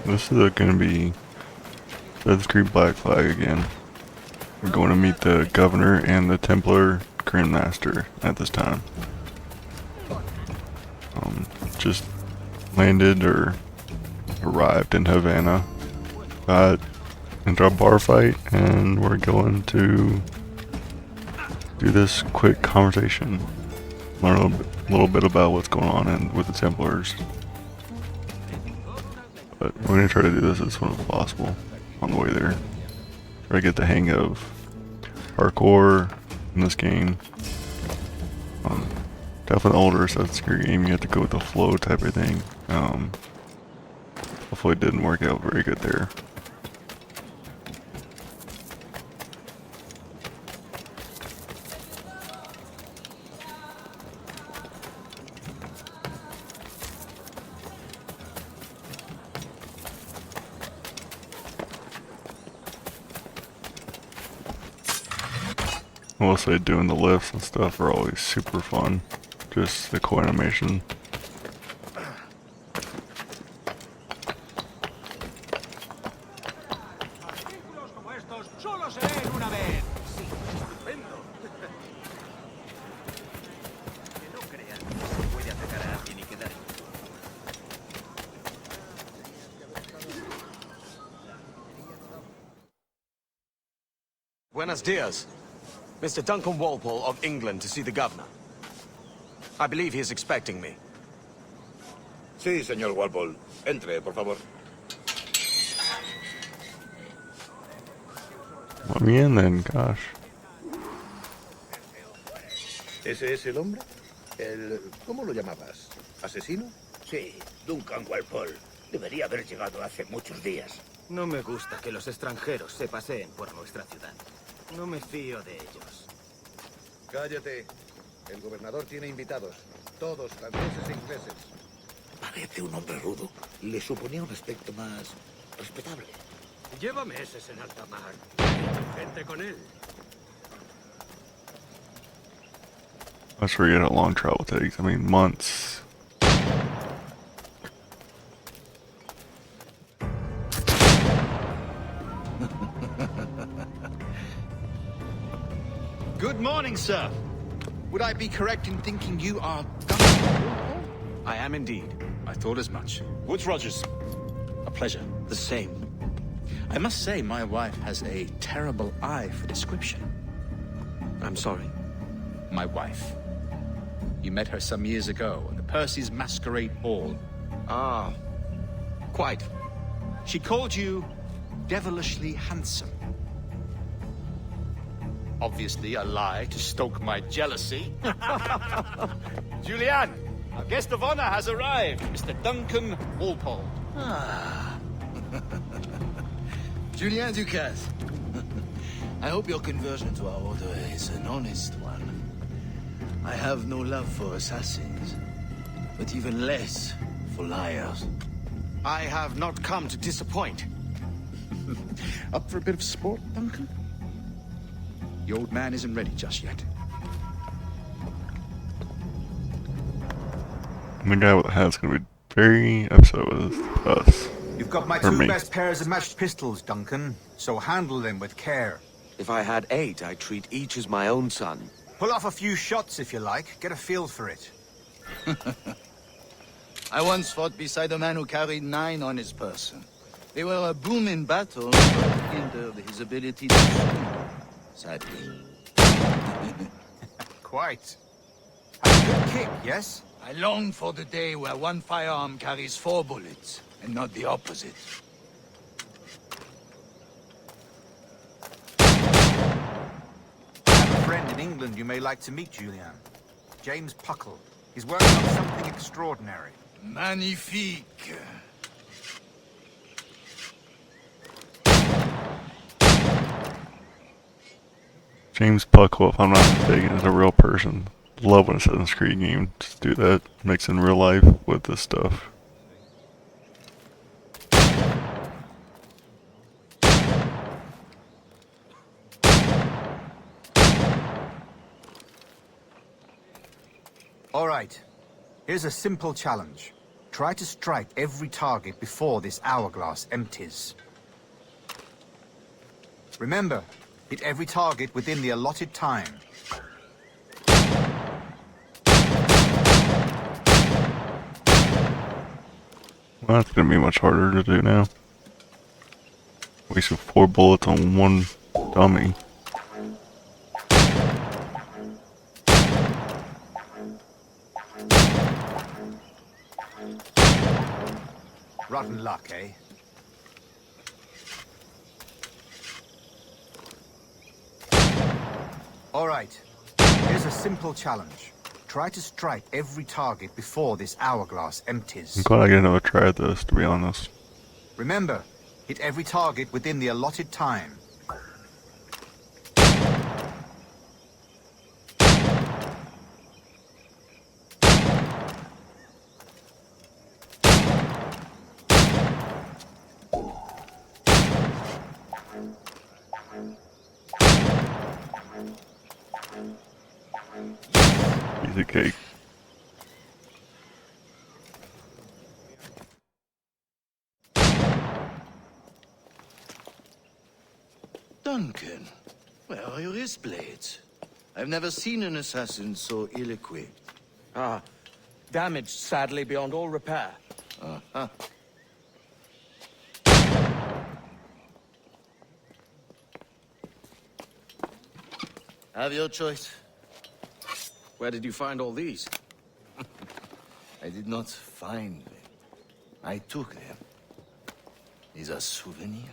This is gonna be Death Creek Black Flag again. We're going to meet the governor and the Templar Grandmaster at this time. Just landed or arrived in Havana. Got into a bar fight, and we're going to do this quick conversation. Learn a little bit about what's going on with the Templars. But we're going to try to do this as soon as possible on the way there. Try to get the hang of parkour in this game. Definitely older Assassin's Creed game, you have to go with the flow type of thing. Hopefully it didn't work out very good there. I will say doing the lifts and stuff are always super fun. Just the cool animation. Buenos dias. Mr. Duncan Warpole of England to see the governor. I believe he is expecting me. Sí, señor Warpole. Entre, por favor. Let me in then, gosh. ¿Ese es el hombre? ¿Cómo lo llamabas? ¿Asesino? Sí, Duncan Warpole. Debería haber llegado hace muchos días. No me gusta que los extranjeros se paseen por nuestra ciudad. No me fío de ellos. Cállate. El gobernador tiene invitados. Todos franceses e ingleses. Parece un hombre rudo. Le suponía un aspecto más respetable. Lleva meses en alta mar. Gente con él. I forget how long travel takes. I mean, months. Good morning, sir. Would I be correct in thinking you are Duncan Warpole? I am indeed. I thought as much. Woods Rogers. A pleasure. The same. I must say, my wife has a terrible eye for description. I'm sorry. My wife. You met her some years ago at the Percy's Masquerade Ball. Ah, quite. She called you devilishly handsome. Obviously a lie to stoke my jealousy. Julianne, our guest of honor has arrived, Mr. Duncan Warpole. Ah. Julien Ducasse. I hope your conversion to our order is an honest one. I have no love for assassins, but even less for liars. I have not come to disappoint. Up for a bit of sport, Duncan? The old man isn't ready just yet. The guy with the hat's gonna be very upset with us. You've got my two best pairs of matched pistols, Duncan, so handle them with care. If I had 8, I'd treat each as my own son. Pull off a few shots if you like. Get a feel for it. I once fought beside a man who carried 9 on his person. They were a boom in battle, but hindered his ability to shoot, sadly. Quite. Have a good kick, yes? I long for the day where one firearm carries 4 bullets, and not the opposite. I have a friend in England you may like to meet, Julian. James Puckle. He's working on something extraordinary. Magnifique. James Puckle, if I'm not mistaken, is a real person. Love when Assassin's Creed game just do that, mix in real life with this stuff. All right. Here's a simple challenge. Try to strike every target before this hourglass empties. Remember, hit every target within the allotted time. Well, that's gonna be much harder to do now. Wasted 4 bullets on one dummy. Rotten luck, eh? All right, here's a simple challenge. Try to strike every target before this hourglass empties. I'm glad I get another try at this, to be honest. Remember, hit every target within the allotted time. Piece of cake. Duncan, where are your wrist blades? I've never seen an assassin so ill-equipped. Ah, damaged sadly beyond all repair. Uh-huh. Have your choice. Where did you find all these? I did not find them. I took them. These are souvenirs.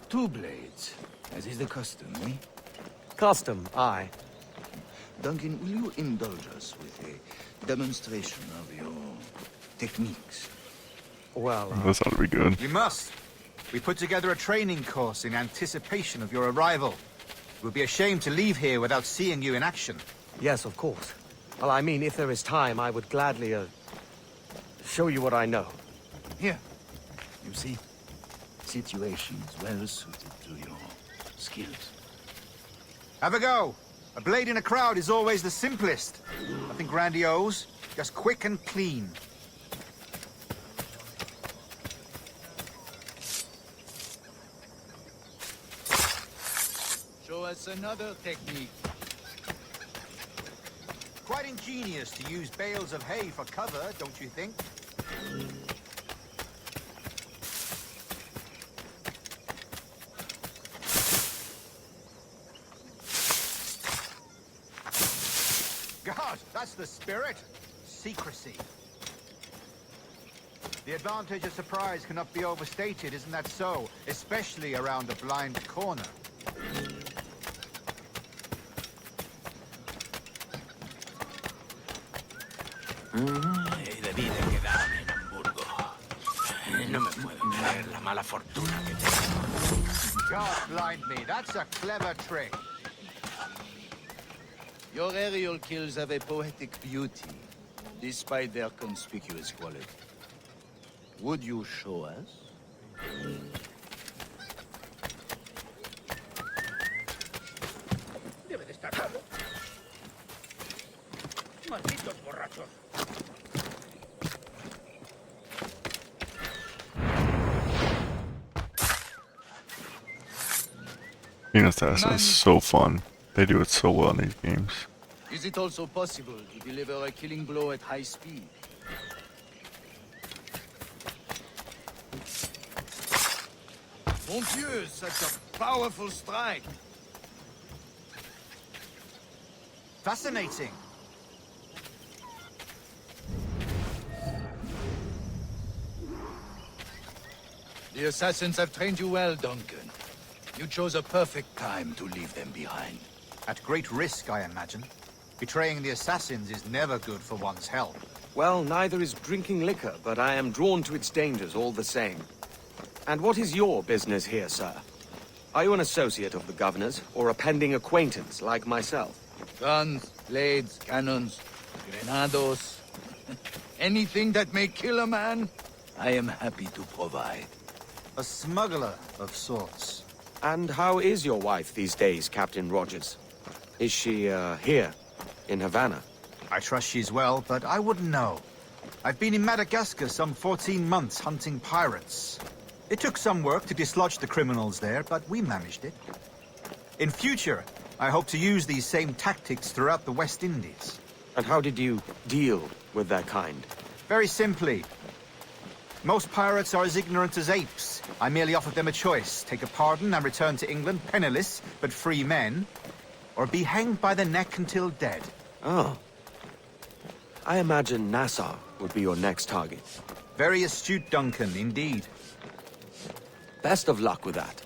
Two blades, as is the custom, eh? Custom, aye. Duncan, will you indulge us with a demonstration of your techniques? Well, This ought to be good. You must. We put together a training course in anticipation of your arrival. It would be a shame to leave here without seeing you in action. yes, of course. Well, I mean, if there is time, I would gladly, show you what I know. Here, you see, situations well suited to your skills. Have a go. A blade in a crowd is always the simplest. Nothing grandiose, just quick and clean. Show us another technique. Quite ingenious to use bales of hay for cover, don't you think? God, that's the spirit. Secrecy. The advantage of surprise cannot be overstated, isn't that so? Especially around a blind corner. Debí de quedarme en Hamburgo. No me puedo creer la mala fortuna que tengo. God blind me, that's a clever trick. Your aerial kills have a poetic beauty, despite their conspicuous quality. Would you show us? Debe de estar algo. Malditos borrachos. Being an assassin is so fun. They do it so well in these games. Is it also possible to deliver a killing blow at high speed? Mon Dieu, such a powerful strike! Fascinating. The assassins have trained you well, Duncan. You chose a perfect time to leave them behind. At great risk, I imagine. Betraying the assassins is never good for one's health. Well, neither is drinking liquor, but I am drawn to its dangers all the same. And what is your business here, sir? Are you an associate of the governor's, or a pending acquaintance like myself? Guns, blades, cannons, grenados. Anything that may kill a man, I am happy to provide. A smuggler of sorts. And how is your wife these days, Captain Rogers? Is she, here, in Havana? I trust she's well, but I wouldn't know. I've been in Madagascar some 14 months hunting pirates. It took some work to dislodge the criminals there, but we managed it. In future, I hope to use these same tactics throughout the West Indies. And how did you deal with their kind? Very simply. Most pirates are as ignorant as apes. I merely offered them a choice. Take a pardon and return to England penniless, but free men, or be hanged by the neck until dead. Oh. I imagine Nassau would be your next target. Very astute, Duncan, indeed. Best of luck with that.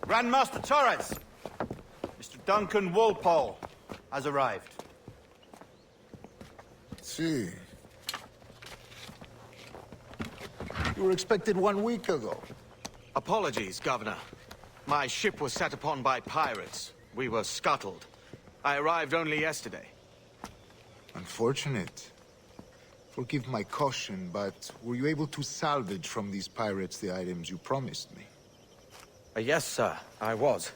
Grandmaster Torres! Mr. Duncan Warpole has arrived. See. You were expected 1 week ago. Apologies, Governor. My ship was set upon by pirates. We were scuttled. I arrived only yesterday. Unfortunate. Forgive my caution, but were you able to salvage from these pirates the items you promised me? Yes, sir, I was.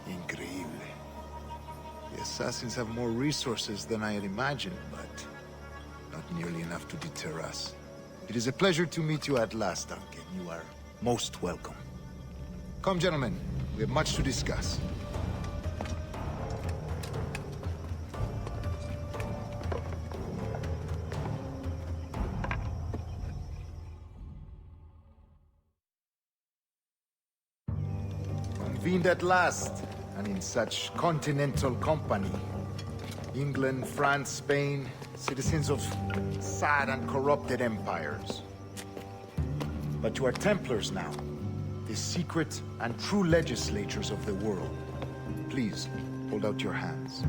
Increíble. The assassins have more resources than I had imagined, but not nearly enough to deter us. It is a pleasure to meet you at last, Duncan. You are most welcome. Come, gentlemen. We have much to discuss. Convened at last, and in such continental company. England, France, Spain, citizens of sad and corrupted empires. But you are Templars now, the secret and true legislators of the world. Please, hold out your hands.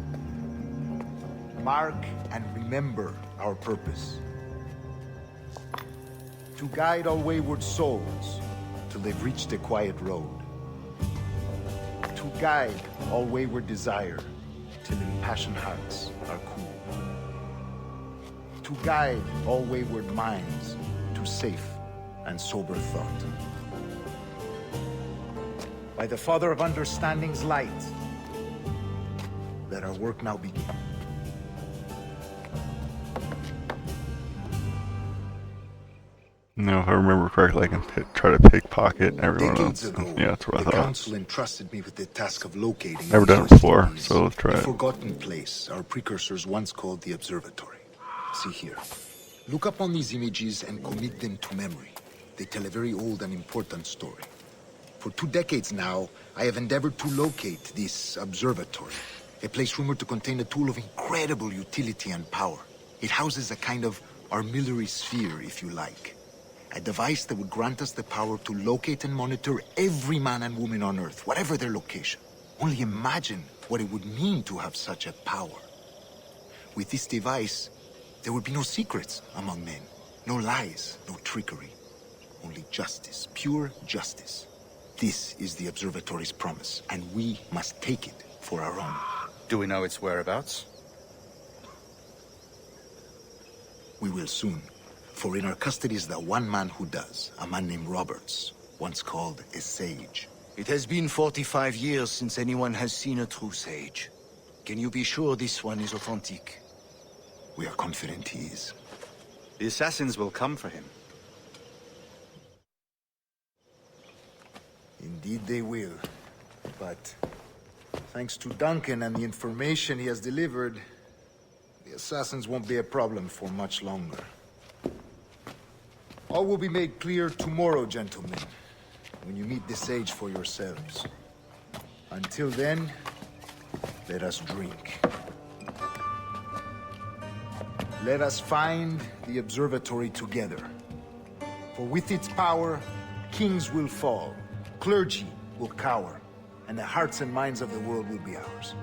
Mark and remember our purpose. To guide all wayward souls till they've reached the quiet road. To guide all wayward desire till impassioned hearts are cool. To guide all wayward minds to safe and sober thought. By the Father of Understanding's light, let our work now begin. No, if I remember correctly, I can try to pickpocket everyone Decades else. ago, Yeah, that's what I the thought. council entrusted me with the task of locating Never these done it West before, Indies, so let's try a it. forgotten place our precursors once called the Observatory. See here. Look up on these images and commit them to memory. They tell a very old and important story. For 2 decades now, I have endeavored to locate this observatory, a place rumored to contain a tool of incredible utility and power. It houses a kind of armillary sphere, if you like. A device that would grant us the power to locate and monitor every man and woman on Earth, whatever their location. Only imagine what it would mean to have such a power. With this device, there would be no secrets among men, no lies, no trickery. Only justice, pure justice. This is the Observatory's promise, and we must take it for our own. Do we know its whereabouts? We will soon. For in our custody is the one man who does, a man named Roberts, once called a sage. It has been 45 years since anyone has seen a true sage. Can you be sure this one is authentic? We are confident he is. The assassins will come for him. Indeed they will. But thanks to Duncan and the information he has delivered, the assassins won't be a problem for much longer. All will be made clear tomorrow, gentlemen, when you meet the sage for yourselves. Until then, let us drink. Let us find the observatory together. For with its power, kings will fall, clergy will cower, and the hearts and minds of the world will be ours.